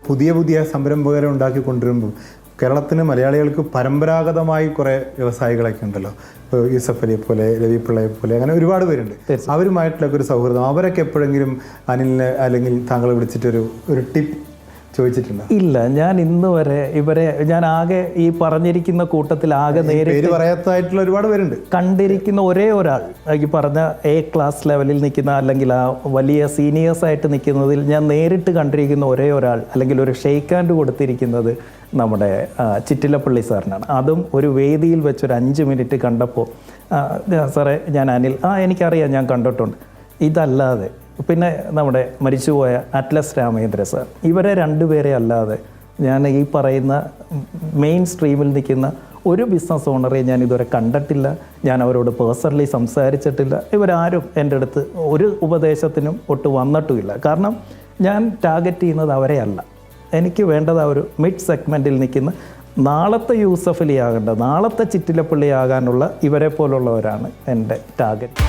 പുതിയ പുതിയ സംരംഭകരെ ഉണ്ടാക്കിക്കൊണ്ടിരുമ്പോൾ കേരളത്തിന് മലയാളികൾക്ക് പരമ്പരാഗതമായി കുറേ വ്യവസായികളൊക്കെ ഉണ്ടല്ലോ. ഇപ്പോൾ യൂസഫ് അലിയെ പോലെ, രവി പിള്ളയെ പോലെ, അങ്ങനെ ഒരുപാട് പേരുണ്ട്. അവരുമായിട്ടുള്ളൊക്കെ ഒരു സൗഹൃദം, അവരൊക്കെ എപ്പോഴെങ്കിലും അനിലിനെ അല്ലെങ്കിൽ താങ്കളെ വിളിച്ചിട്ടൊരു ടിപ്പ് ചോദിച്ചിട്ടുണ്ടോ? ഇല്ല, ഞാൻ ഇന്ന് വരെ ഞാൻ ആകെ ഈ പറഞ്ഞിരിക്കുന്ന കൂട്ടത്തിൽ ആകെ നേരിട്ട് പറയാത്തായിട്ടുള്ള ഒരുപാട് പേരുണ്ട്. കണ്ടിരിക്കുന്ന ഒരേ ഒരാൾ ഈ പറഞ്ഞ ക്ലാസ് ലെവലിൽ നിൽക്കുന്ന അല്ലെങ്കിൽ ആ വലിയ സീനിയേഴ്സായിട്ട് നിൽക്കുന്നതിൽ ഞാൻ നേരിട്ട് കണ്ടിരിക്കുന്ന ഒരേ ഒരാൾ അല്ലെങ്കിൽ ഒരു ഷെയ്ക്ക് ഹാൻഡ് കൊടുത്തിരിക്കുന്നത് നമ്മുടെ ചിറ്റിലപ്പള്ളി സാറിനാണ്. അതും ഒരു വേദിയിൽ വെച്ചൊരു 5 മിനിറ്റ് കണ്ടപ്പോൾ, സാറേ ഞാൻ അനിൽ, എനിക്കറിയാം, ഞാൻ കണ്ടിട്ടുണ്ട്. ഇതല്ലാതെ പിന്നെ നമ്മുടെ മരിച്ചുപോയ അറ്റ്ലസ് രാമേന്ദ്ര സാർ, ഇവരെ 2 പേരെ അല്ലാതെ ഞാൻ ഈ പറയുന്ന മെയിൻ സ്ട്രീമിൽ നിൽക്കുന്ന ഒരു ബിസിനസ് ഓണറെ ഞാൻ ഇതുവരെ കണ്ടിട്ടില്ല. ഞാൻ അവരോട് പേഴ്സണലി സംസാരിച്ചിട്ടില്ല. ഇവരാരും എൻ്റെ അടുത്ത് ഒരു ഉപദേശത്തിനും ഒട്ട് വന്നിട്ടുമില്ല. കാരണം ഞാൻ ടാർഗറ്റ് ചെയ്യുന്നത് അവരെ അല്ല. എനിക്ക് വേണ്ടത് ആ ഒരു മിഡ് സെഗ്മെൻറ്റിൽ നിൽക്കുന്ന നാളത്തെ യൂസഫ് അലി ആകേണ്ട, നാളത്തെ ചിറ്റിലപ്പള്ളി ആകാനുള്ള ഇവരെ പോലുള്ളവരാണ് എൻ്റെ ടാർഗറ്റ്.